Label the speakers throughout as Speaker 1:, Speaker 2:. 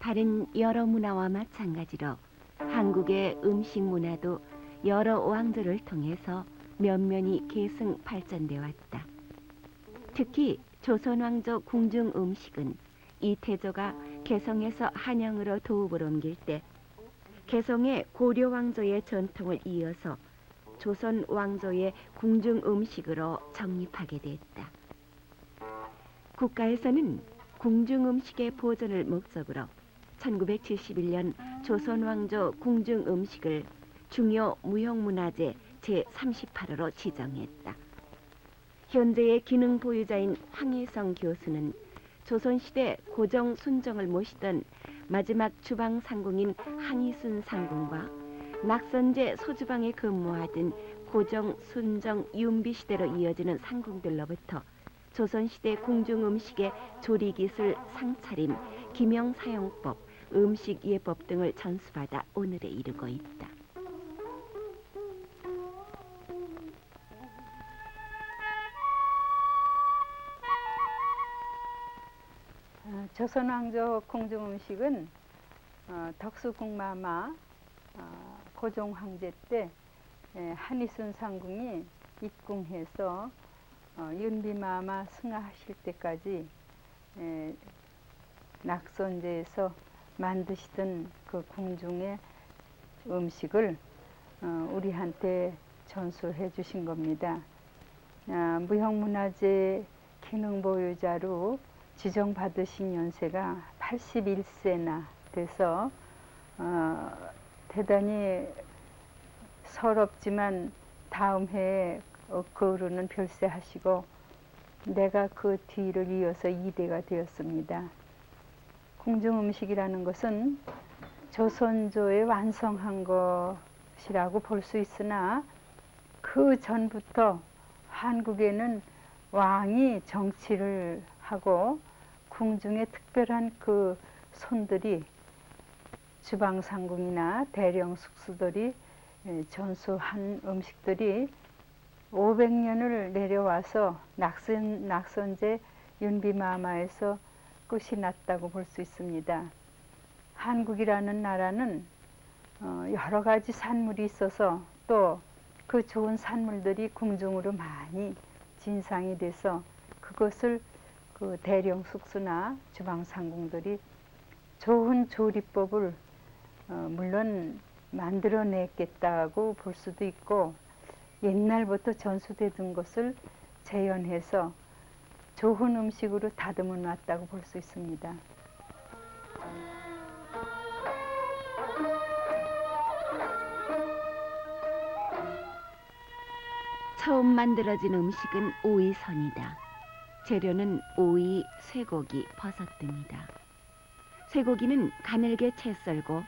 Speaker 1: 다른 여러 문화와 마찬가지로 한국의 음식 문화도 여러 왕조를 통해서 면면이 계승 발전돼 왔다. 특히 조선 왕조 궁중 음식은 이 태조가 개성에서 한양으로 도읍을 옮길 때 개성의 고려 왕조의 전통을 이어서 조선 왕조의 궁중 음식으로 정립하게 됐다. 국가에서는 궁중 음식의 보존을 목적으로 1971년 조선 왕조 궁중 음식을 중요 무형문화재 제38호로 지정했다. 현재의 기능 보유자인 황혜성 교수는 조선시대 고정 순정을 모시던 마지막 주방 상궁인 항희순 상궁과 낙선제 소주방에 근무하던 고정 순정 윤비 시대로 이어지는 상궁들로부터 조선시대 궁중 음식의 조리기술, 상차림, 기명 사용법, 음식 예법 등을 전수받아 오늘에 이르고 있다.
Speaker 2: 조선 왕조 궁중 음식은 덕수궁마마 고종 황제 때 한희순 상궁이 입궁해서 윤비마마 승하하실 때까지 낙선제에서 만드시던 그 궁중의 음식을 우리한테 전수해 주신 겁니다. 무형문화재 기능보유자로 지정받으신 연세가 81세나 돼서 대단히 서럽지만 다음 해에 그루는 별세하시고 내가 그 뒤를 이어서 2대가 되었습니다. 궁중 음식이라는 것은 조선조에 완성한 것이라고 볼 수 있으나 그 전부터 한국에는 왕이 정치를 하고 궁중에 특별한 그 손들이 주방상궁이나 대령 숙수들이 전수한 음식들이 500년을 내려와서 낙선제 윤비마마에서 끝이 났다고 볼 수 있습니다. 한국이라는 나라는 여러 가지 산물이 있어서 또 그 좋은 산물들이 궁중으로 많이 진상이 돼서 그것을 그 대령 숙수나 주방상궁들이 좋은 조리법을 물론 만들어냈겠다고 볼 수도 있고 옛날부터 전수되던 것을 재현해서 좋은 음식으로 다듬어 놨다고 볼 수 있습니다.
Speaker 1: 처음 만들어진 음식은 오이선이다. 재료는 오이, 쇠고기, 버섯 등이다. 쇠고기는 가늘게 채 썰고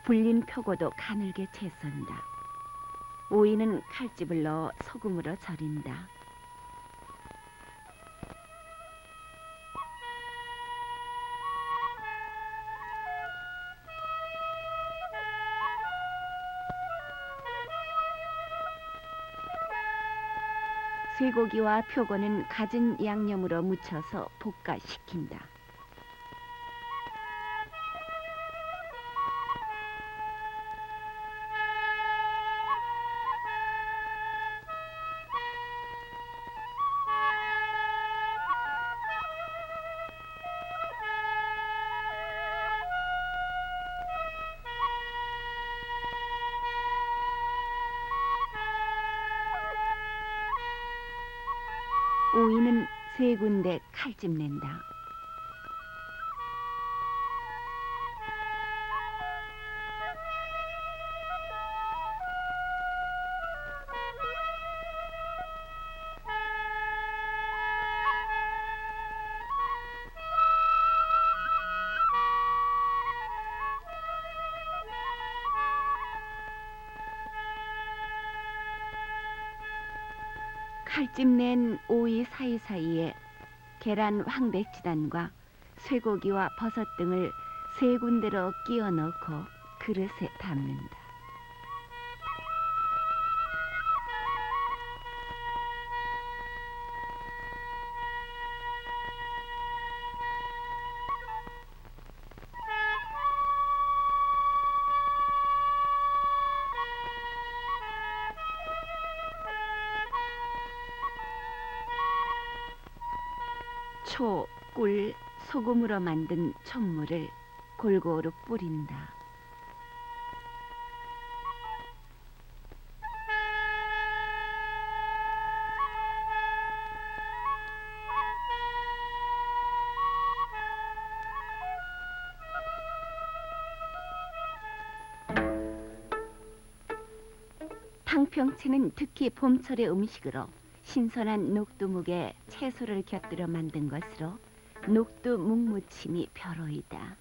Speaker 1: 불린 표고도 가늘게 채 썬다. 오이는 칼집을 넣어 소금으로 절인다. 쇠고기와 표고는 갖은 양념으로 묻혀서 볶아 식힌다. 오이는 3군데 칼집 낸다. 칼집 낸 오이 사이사이에 계란 황백지단과 쇠고기와 버섯 등을 3군데로 끼워 넣고 그릇에 담는다. 초, 꿀, 소금으로 만든 촛물을 골고루 뿌린다. 탕평채는 특히 봄철의 음식으로 신선한 녹두묵에 채소를 곁들여 만든 것으로 녹두 묵무침이 벼로이다.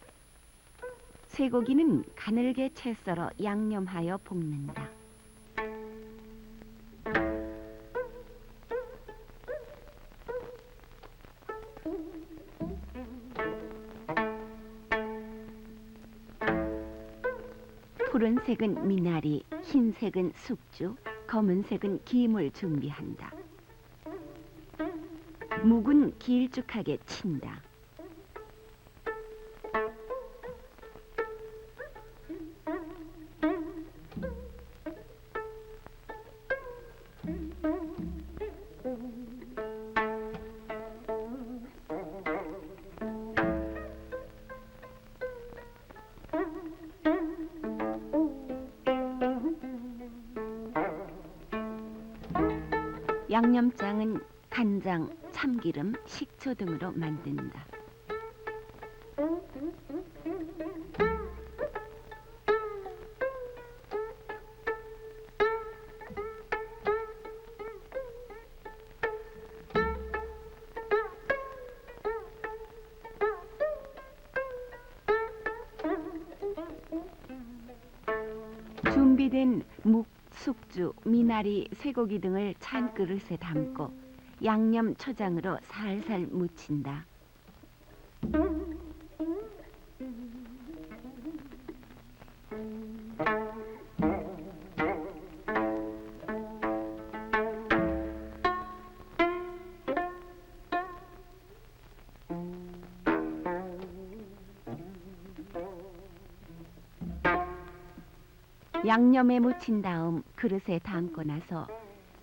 Speaker 1: 쇠고기는 가늘게 채 썰어 양념하여 볶는다. 푸른색은 미나리, 흰색은 숙주, 검은색은 김을 준비한다. 묵은 길쭉하게 친다. 양념장은 간장, 참기름, 식초 등으로 만든다. 준비된 묵, 숙주, 미나리, 쇠고기 등을 찬 그릇에 담고 양념 초장으로 살살 무친다. 양념에 묻힌 다음 그릇에 담고 나서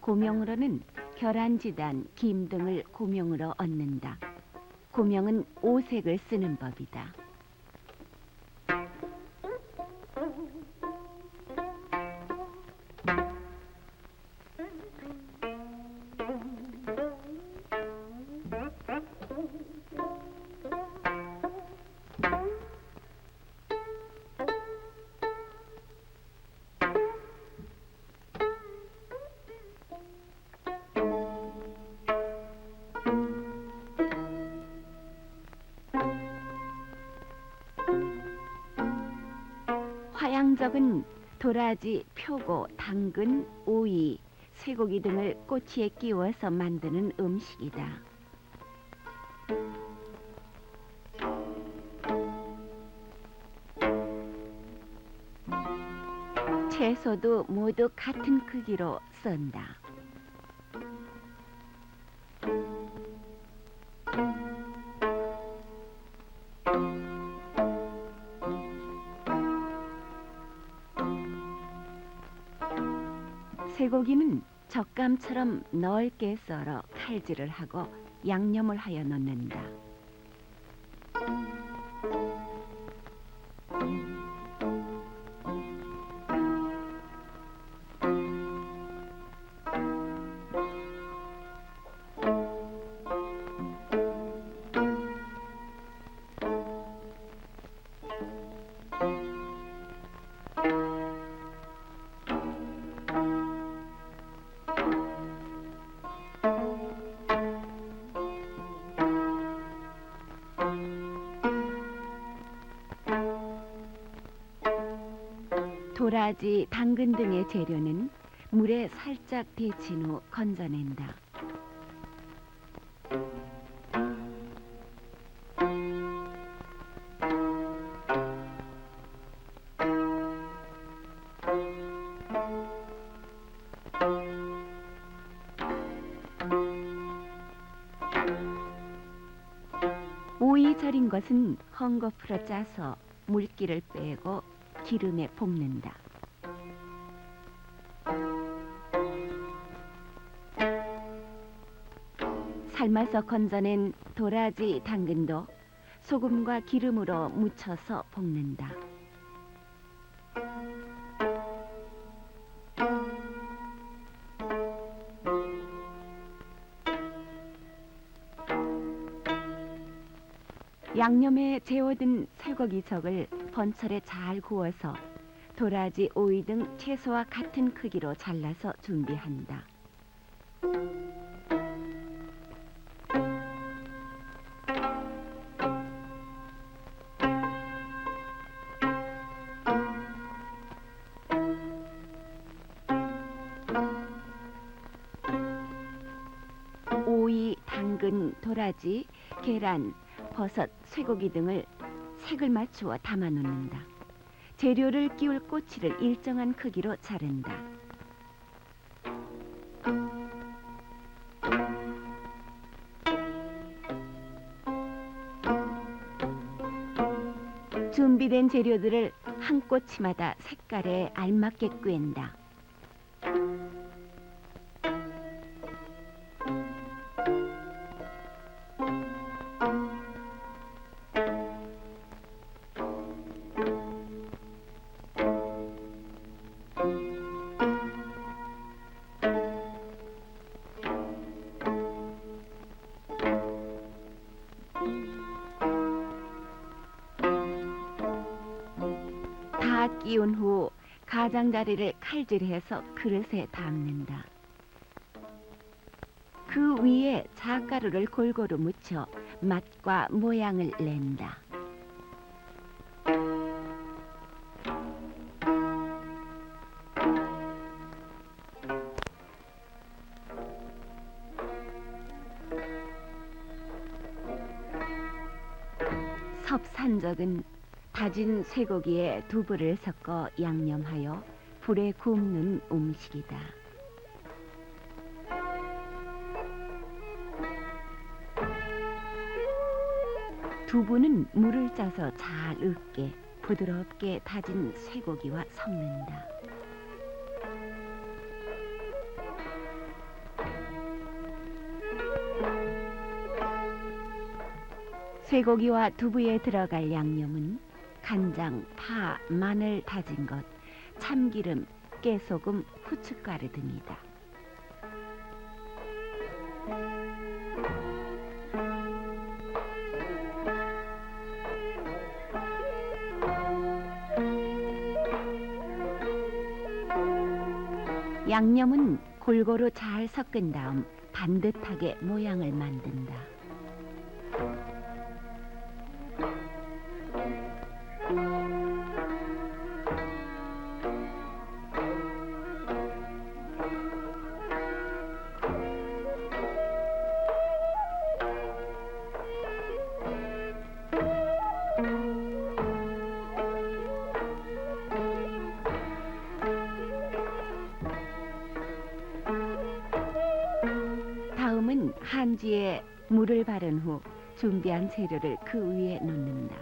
Speaker 1: 고명으로는 계란지단, 김 등을 고명으로 얹는다. 고명은 오색을 쓰는 법이다. 화양적은 도라지, 표고, 당근, 오이, 쇠고기 등을 꼬치에 끼워서 만드는 음식이다. 채소도 모두 같은 크기로 썬다. 쇠고기는 젓감처럼 넓게 썰어 칼질을 하고 양념을 하여 넣는다. 도라지, 당근 등의 재료는 물에 살짝 데친 후 건져낸다. 오이 절인 것은 헝겊으로 짜서 물기를 빼고 기름에 볶는다. 삶아서 건져낸 도라지 당근도 소금과 기름으로 무쳐서 볶는다. 양념에 재워둔 쇠고기젓을 번철에 잘 구워서 도라지, 오이 등 채소와 같은 크기로 잘라서 준비한다. 오이, 당근, 도라지, 계란, 버섯, 쇠고기 등을 색을 맞추어 담아 놓는다. 재료를 끼울 꼬치를 일정한 크기로 자른다. 준비된 재료들을 한 꼬치마다 색깔에 알맞게 꿰다. 다 끼운 후 가장자리를 칼질해서 그릇에 담는다. 그 위에 잣가루를 골고루 묻혀 맛과 모양을 낸다. 섭산적은 다진 쇠고기에 두부를 섞어 양념하여 불에 굽는 음식이다. 두부는 물을 짜서 잘 익게 부드럽게 다진 쇠고기와 섞는다. 쇠고기와 두부에 들어갈 양념은 간장, 파, 마늘 다진 것, 참기름, 깨소금, 후춧가루 등이다. 양념은 골고루 잘 섞은 다음 반듯하게 모양을 만든다. 다음은 한지에 물을 바른 후 준비한 재료를 그 위에 놓는다.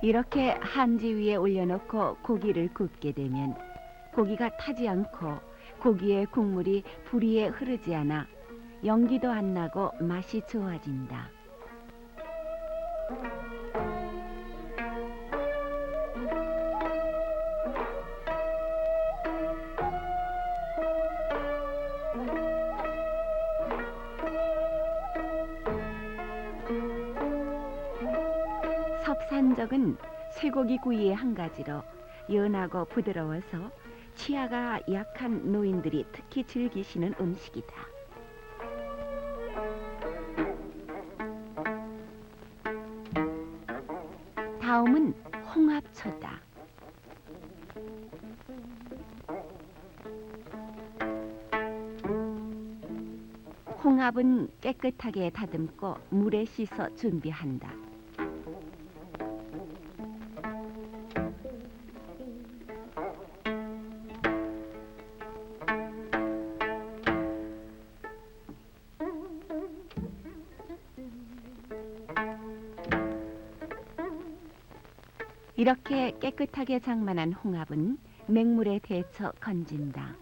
Speaker 1: 이렇게 한지 위에 올려놓고 고기를 굽게 되면 고기가 타지 않고 고기의 국물이 불 위에 흐르지 않아 연기도 안 나고 맛이 좋아진다. 섭산적은 쇠고기 구이의 한 가지로 연하고 부드러워서 치아가 약한 노인들이 특히 즐기시는 음식이다. 다음은 홍합초다. 홍합은 깨끗하게 다듬고 물에 씻어 준비한다. 이렇게 깨끗하게 장만한 홍합은 맹물에 데쳐 건진다.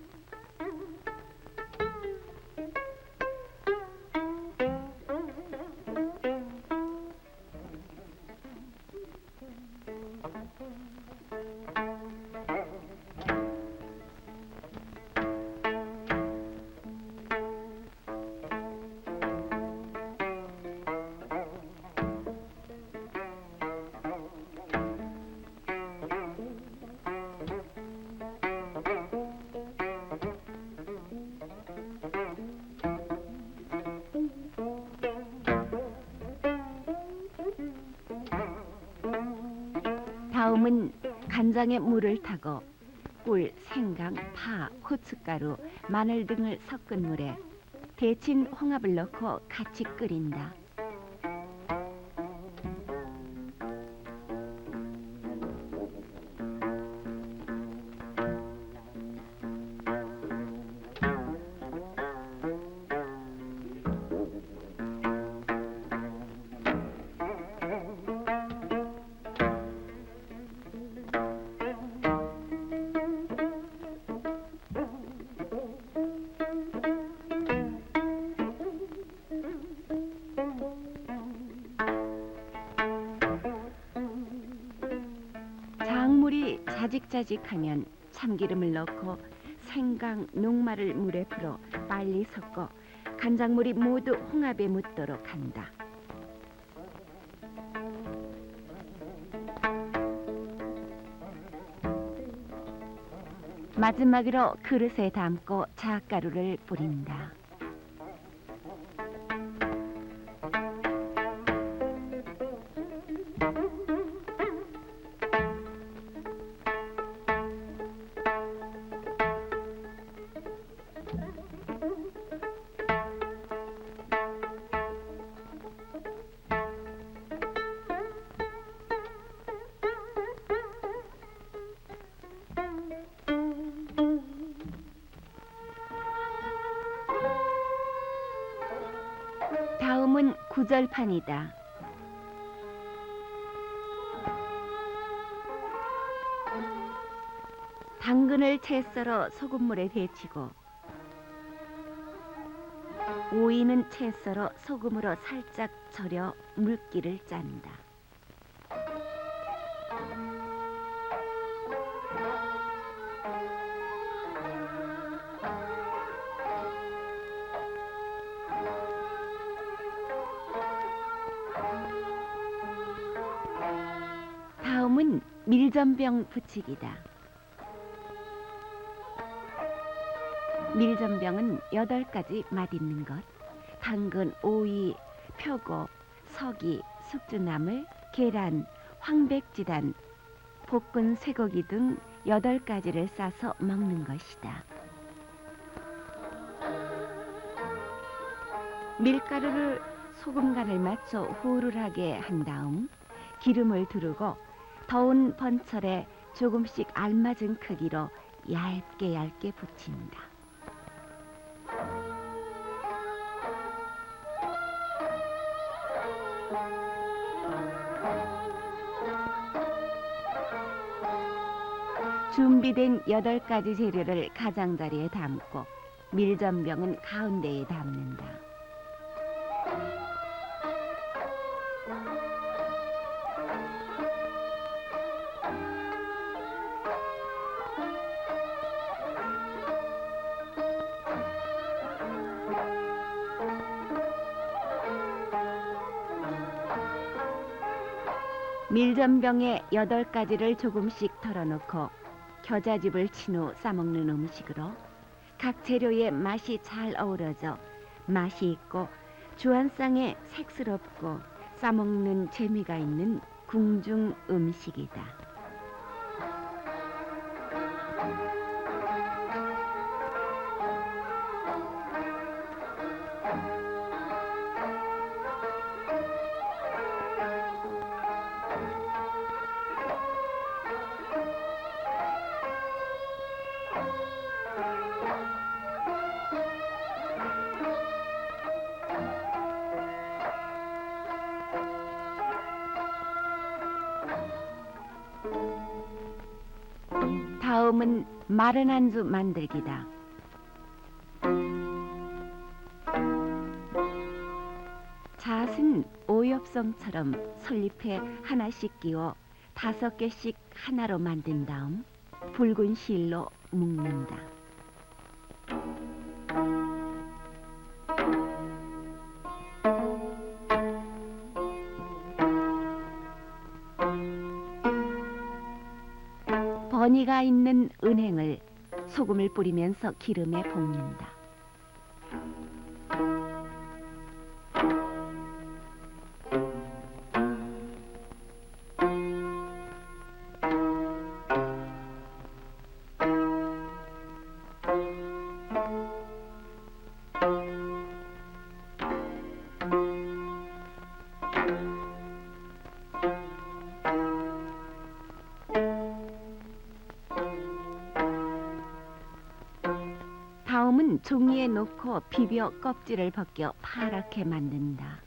Speaker 1: 다음은 간장에 물을 타고 꿀, 생강, 파, 고춧가루, 마늘 등을 섞은 물에 데친 홍합을 넣고 같이 끓인다. 작물이 자직자직하면 참기름을 넣고 생강, 녹말을 물에 풀어 빨리 섞어 간장물이 모두 홍합에 묻도록 한다. 마지막으로 그릇에 담고 잣가루를 뿌린다. 다음은 구절판이다. 당근을 채 썰어 소금물에 데치고 오이는 채 썰어 소금으로 살짝 절여 물기를 짠다. 다음은 밀전병 부치기다. 밀전병은 8가지 맛있는 것, 당근, 오이, 표고, 서기, 숙주나물, 계란, 황백지단, 볶은 쇠고기 등 8가지를 싸서 먹는 것이다. 밀가루를 소금 간을 맞춰 후루하게 한 다음 기름을 두르고 더운 번철에 조금씩 알맞은 크기로 얇게 얇게 부친다. 준비된 8가지 재료를 가장자리에 담고 밀전병은 가운데에 담는다. 밀전병에 8가지를 조금씩 털어놓고 겨자즙을 친 후 싸먹는 음식으로 각 재료의 맛이 잘 어우러져 맛이 있고 주안상에 색스럽고 싸먹는 재미가 있는 궁중 음식이다. 다음은 마른 안주 만들기다. 잣은 오엽성처럼 솔잎에 하나씩 끼워 5개씩 하나로 만든 다음 붉은 실로 묶는다. 버니가 있는 은행을 소금을 뿌리면서 기름에 볶는다. 다음은 종이에 놓고 비벼 껍질을 벗겨 파랗게 만든다.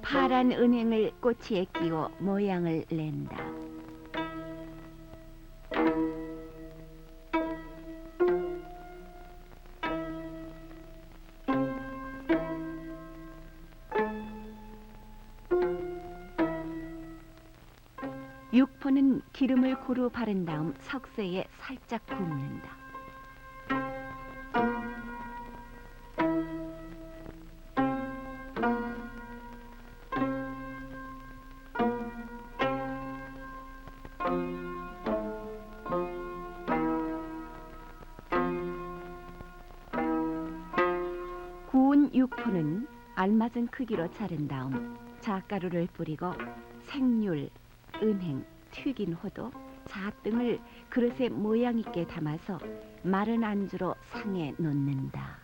Speaker 1: 파란 은행을 꼬치에 끼워 모양을 낸다. 육포는 기름을 고루 바른 다음 석쇠에 살짝 굽는다. 구운 육포는 알맞은 크기로 자른 다음 잣가루를 뿌리고 생률, 은행, 튀긴 호두, 잣 등을 그릇에 모양 있게 담아서 마른 안주로 상에 놓는다.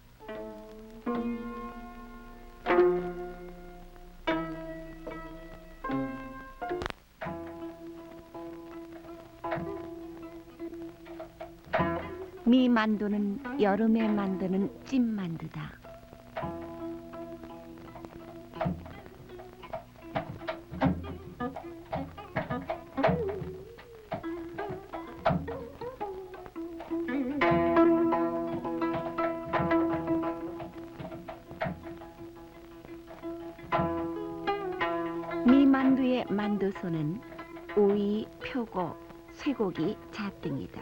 Speaker 1: 미만두는 여름에 만드는 찐만두다. 미만두의 만두소는 오이, 표고, 쇠고기, 잣 등이다.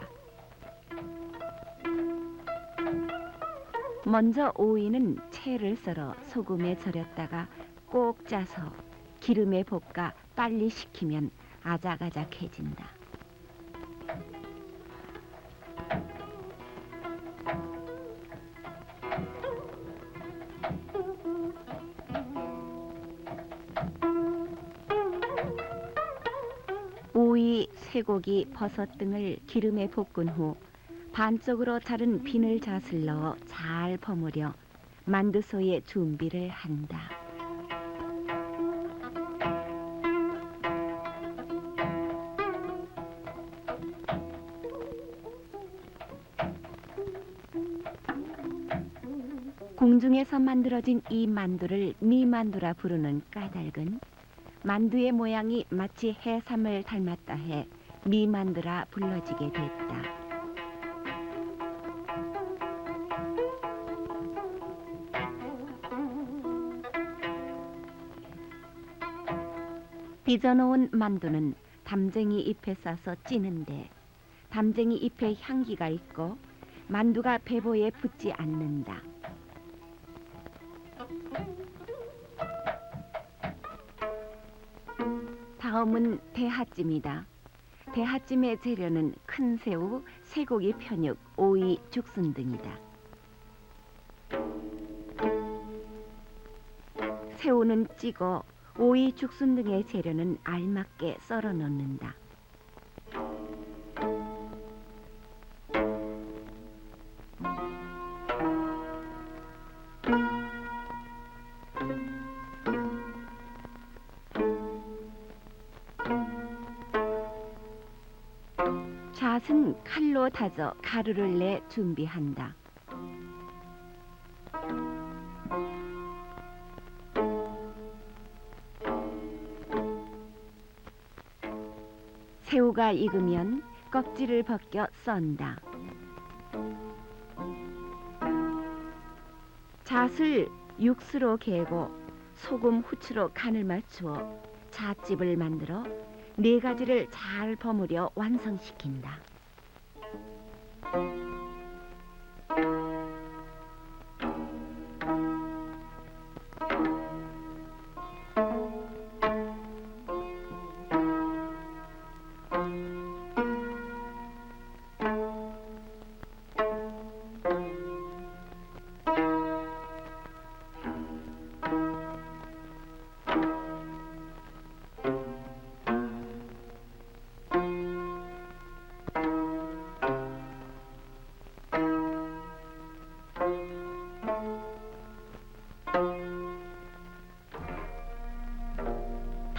Speaker 1: 먼저 오이는 채를 썰어 소금에 절였다가 꼭 짜서 기름에 볶아 빨리 식히면 아작아작해진다. 오이, 쇠고기, 버섯 등을 기름에 볶은 후 반쪽으로 자른 비늘잣을 넣어 잘 버무려 만두소의 준비를 한다. 궁중에서 만들어진 이 만두를 미만두라 부르는 까닭은 만두의 모양이 마치 해삼을 닮았다 해 미만두라 불러지게 됐다. 빚어놓은 만두는 담쟁이 잎에 싸서 찌는데 담쟁이 잎에 향기가 있고 만두가 배보에 붙지 않는다. 다음은 대하찜이다. 대하찜의 재료는 큰 새우, 쇠고기 편육, 오이, 죽순 등이다. 새우는 찌고 오이, 죽순 등의 재료는 알맞게 썰어 넣는다. 잣은 칼로 다져 가루를 내 준비한다. 도가 익으면 껍질을 벗겨 썬다. 잣을 육수로 개고 소금, 후추로 간을 맞추어 잣집을 만들어 4가지를 잘 버무려 완성시킨다.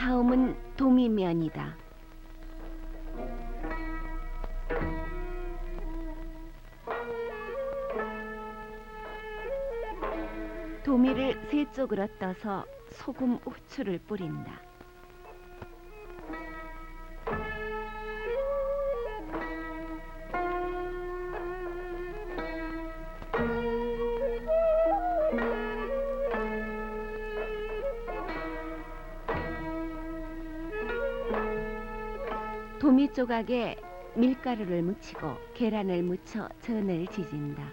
Speaker 1: 다음은 도미면이다. 도미를 3쪽으로 떠서 소금, 후추를 뿌린다. 도미 조각에 밀가루를 묻히고 계란을 묻혀 전을 지진다.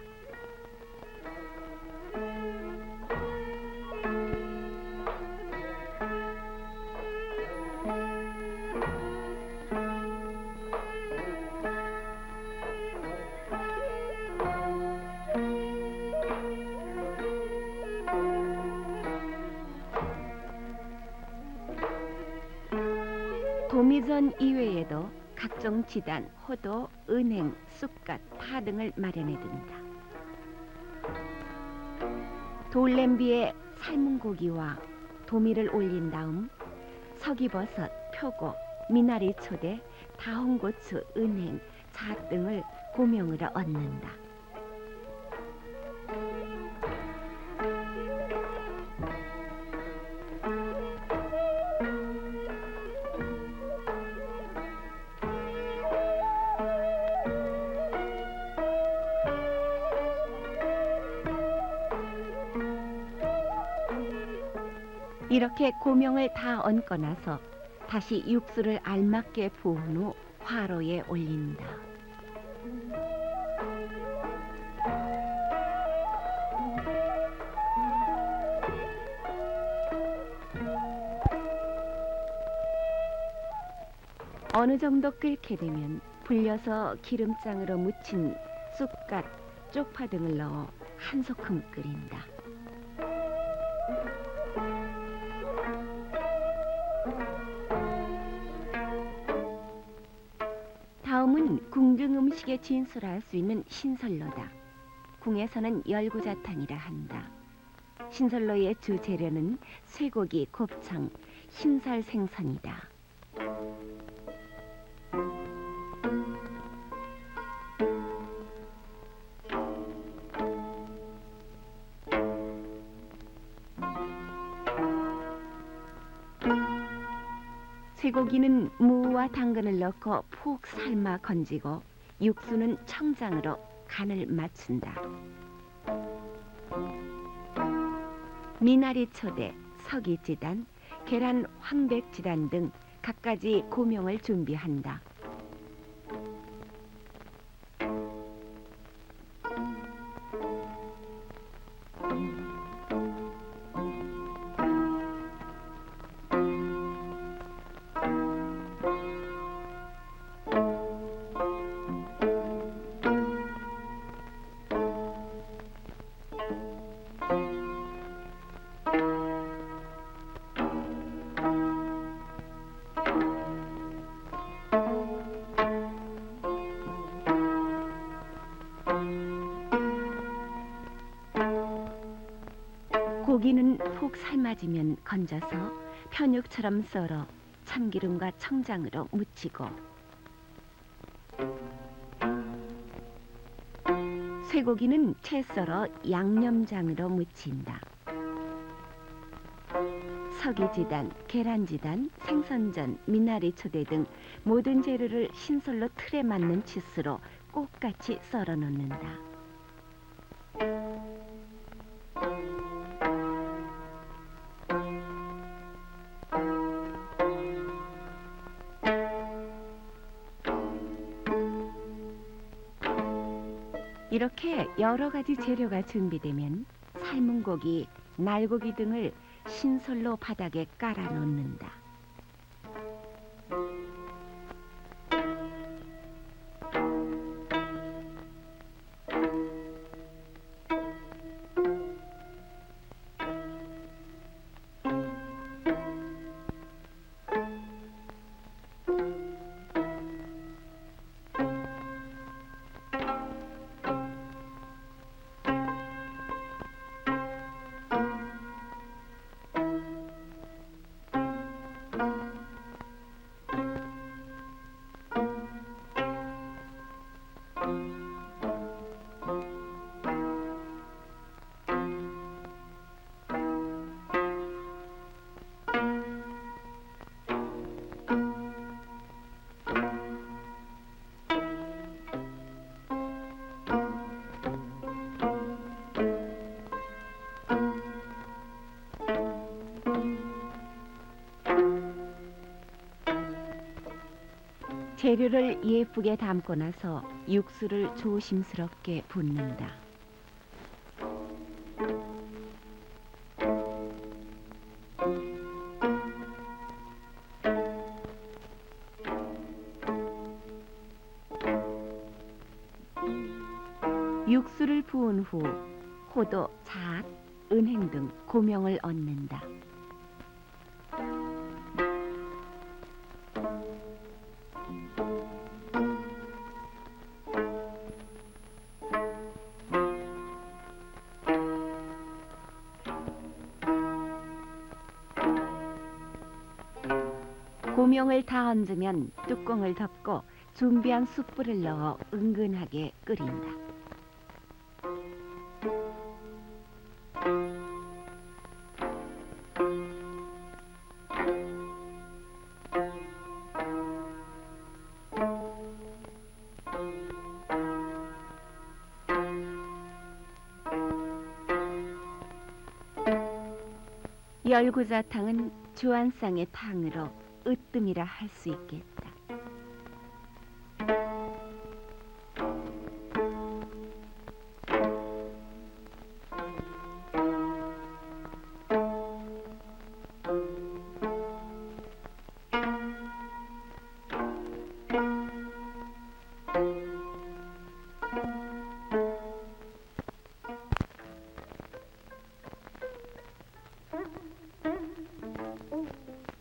Speaker 1: 도미전 이외에도 각종 지단, 호도, 은행, 쑥갓, 파 등을 마련해 둔다. 돌냄비에 삶은 고기와 도미를 올린 다음 서기버섯, 표고, 미나리 초대, 다홍고추, 은행, 잣 등을 고명으로 얹는다. 이렇게 고명을 다 얹고 나서 다시 육수를 알맞게 부은 후 화로에 올린다. 어느 정도 끓게 되면 불려서 기름장으로 무친 쑥갓, 쪽파 등을 넣어 한 소끔 끓인다. 다음은 궁중 음식에 진술할 수 있는 신설로다. 궁에서는 열구자탕이라 한다. 신설로의 주 재료는 쇠고기, 곱창, 흰살 생선이다. 쇠고기는 무와 당근을 넣고 푹 삶아 건지고 육수는 청장으로 간을 맞춘다. 미나리 초대, 서기지단, 계란 황백지단 등 갖가지 고명을 준비한다. 고기는 푹 삶아지면 건져서 편육처럼 썰어 참기름과 청장으로 무치고 쇠고기는 채 썰어 양념장으로 무친다. 서기지단, 계란지단, 생선전, 미나리 초대 등 모든 재료를 신솔로 틀에 맞는 치수로 꼭같이 썰어 놓는다. 이렇게 여러 가지 재료가 준비되면 삶은 고기, 날고기 등을 신솔로 바닥에 깔아 놓는다. 재료를 예쁘게 담고 나서 육수를 조심스럽게 붓는다. 육수를 부은 후 호도, 잣, 은행 등 고명을 얹는다. 고명을 다 얹으면 뚜껑을 덮고 준비한 숯불을 넣어 은근하게 끓인다. 열구자탕은 주안상의 탕으로 으뜸이라 할 수 있겠다.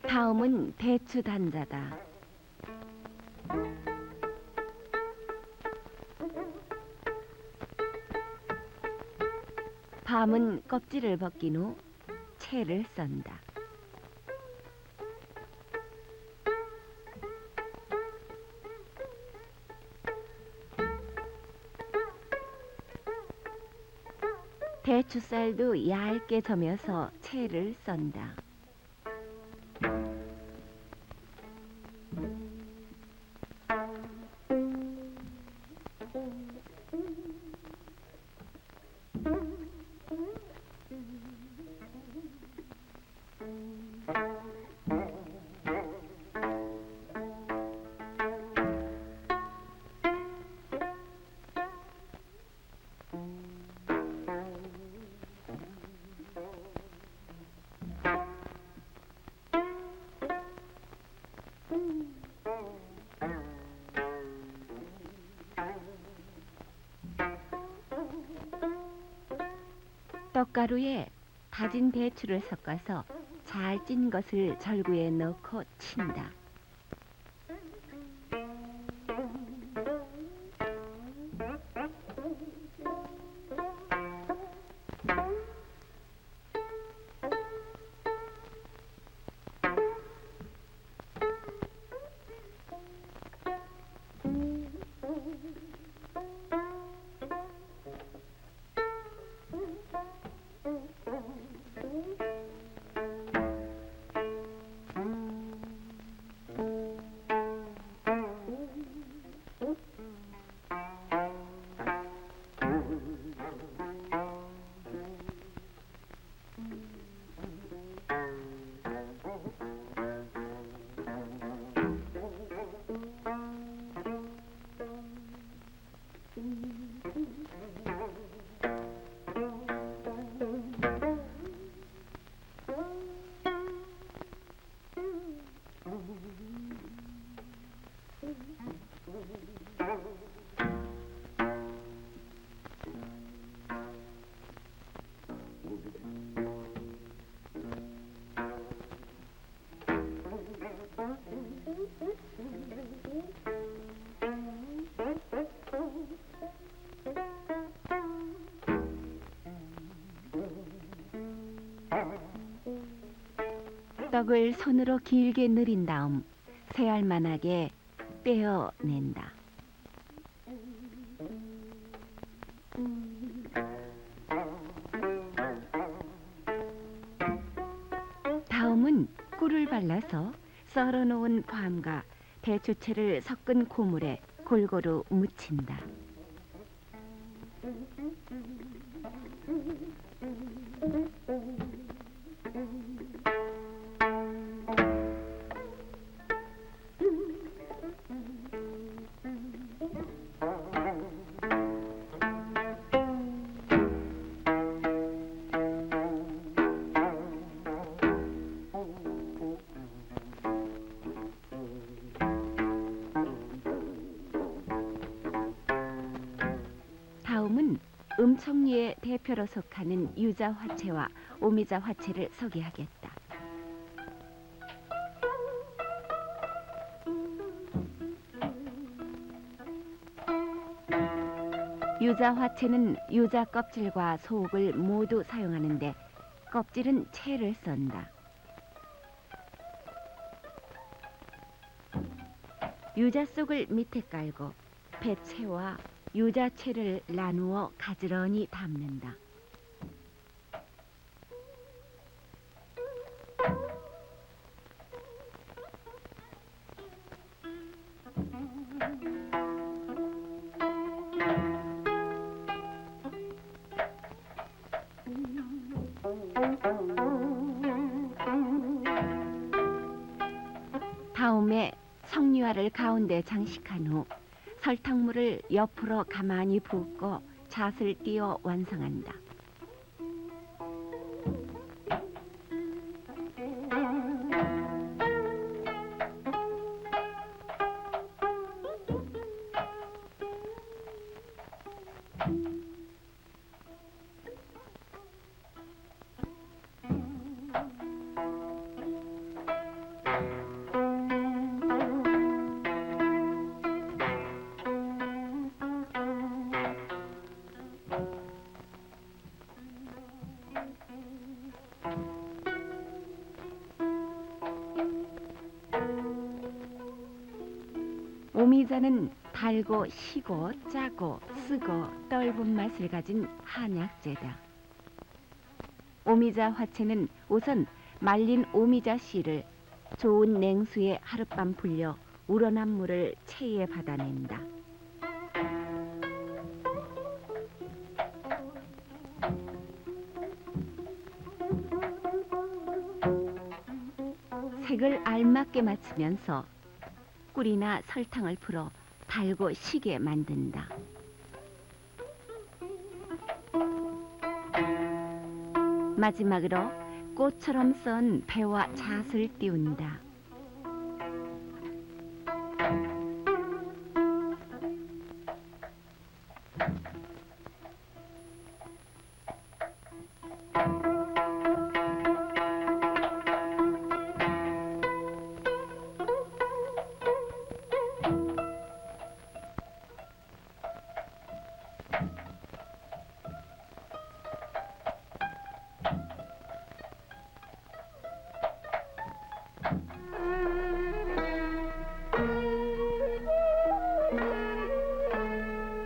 Speaker 1: 다음은 대추 단자다. 밤은 껍질을 벗긴 후 채를 썬다. 대추쌀도 얇게 저며서 채를 썬다. 떡가루에 다진 대추를 섞어서 잘 찐 것을 절구에 넣고 친다. 떡을 손으로 길게 늘인 다음 새알만하게 떼어낸다. 다음은 꿀을 발라서 썰어놓은 밤과 대추채를 섞은 고물에 골고루 묻힌다. 다음은 음청리의 대표로 속하는 유자화채와 오미자화채를 소개하겠다. 유자화채는 유자 껍질과 속을 모두 사용하는데 껍질은 채를 썬다. 유자 속을 밑에 깔고 배채와 유자채를 나누어 가지런히 담는다. 다음에 석류화를 가운데 장식한 후 설탕물을 옆으로 가만히 붓고 잣을 띄어 완성한다. 오미자는 달고 시고 짜고 쓰고 떫은 맛을 가진 한약재다. 오미자 화채는 우선 말린 오미자 씨를 좋은 냉수에 하룻밤 불려 우러난 물을 체에 받아낸다. 색을 알맞게 맞추면서 꿀이나 설탕을 풀어 달고 시게 만든다. 마지막으로 꽃처럼 썬 배와 잣을 띄운다.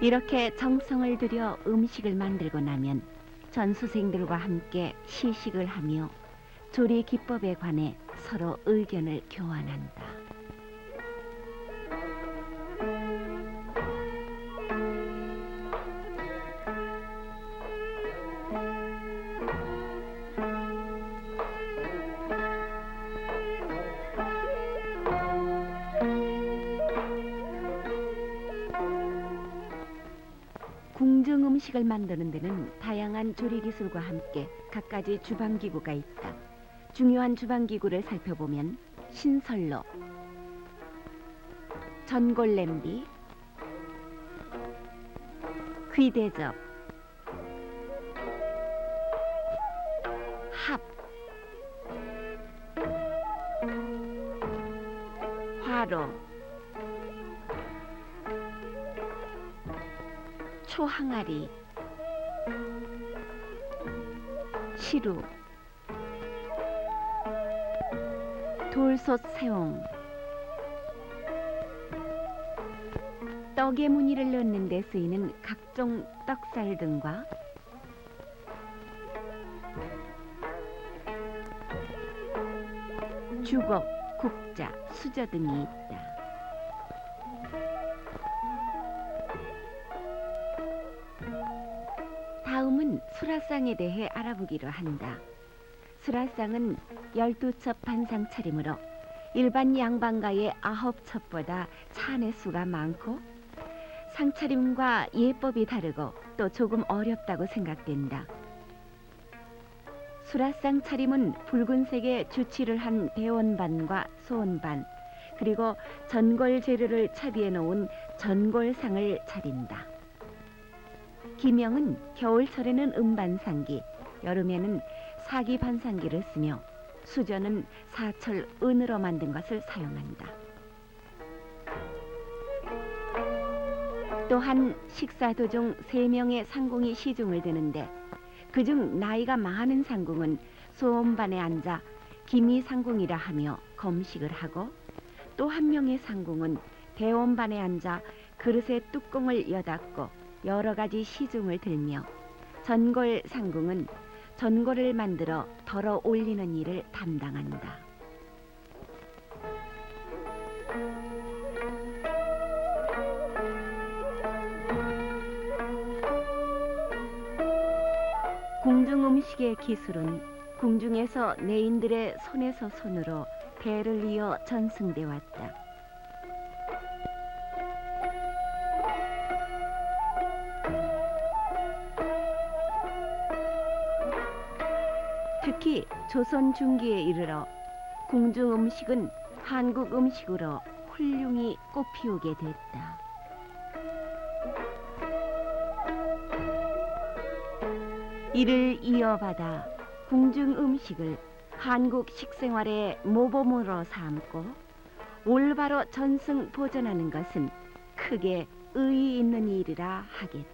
Speaker 1: 이렇게 정성을 들여 음식을 만들고 나면 전수생들과 함께 시식을 하며 조리 기법에 관해 서로 의견을 교환한다. 궁중 음식을 만드는 데는 다양한 조리 기술과 함께 갖가지 주방 기구가 있다. 중요한 주방 기구를 살펴보면 신설로, 전골 냄비, 귀대접, 합, 화로, 초항아리, 시루, 돌솥 세옹, 떡의 무늬를 넣는 데 쓰이는 각종 떡살 등과 주걱, 국자, 수저 등이 있다. 다음은 수라상에 대해 알아보기로 한다. 수라상은 12첩 반상 차림으로 일반 양반가의 9첩보다 차례 수가 많고 상차림과 예법이 다르고 또 조금 어렵다고 생각된다. 수라상 차림은 붉은색의 주치를 한 대원반과 소원반, 그리고 전골 재료를 차비해 놓은 전골상을 차린다. 기명은 겨울철에는 음반상기, 여름에는 사기반상기를 쓰며 수저는 사철 은으로 만든 것을 사용한다. 또한 식사 도중 3명의 상궁이 시중을 드는데 그중 나이가 많은 상궁은 소원반에 앉아 기미상궁이라 하며 검식을 하고, 또 한 명의 상궁은 대원반에 앉아 그릇의 뚜껑을 여닫고 여러 가지 시중을 들며, 전골 상궁은 전골을 만들어 덜어 올리는 일을 담당한다. 궁중 음식의 기술은 궁중에서 내인들의 손에서 손으로 대를 이어 전승돼 왔다. 특히 조선 중기에 이르러 궁중 음식은 한국 음식으로 훌륭히 꽃피우게 됐다. 이를 이어받아 궁중 음식을 한국 식생활의 모범으로 삼고 올바로 전승 보존하는 것은 크게 의의 있는 일이라 하겠다.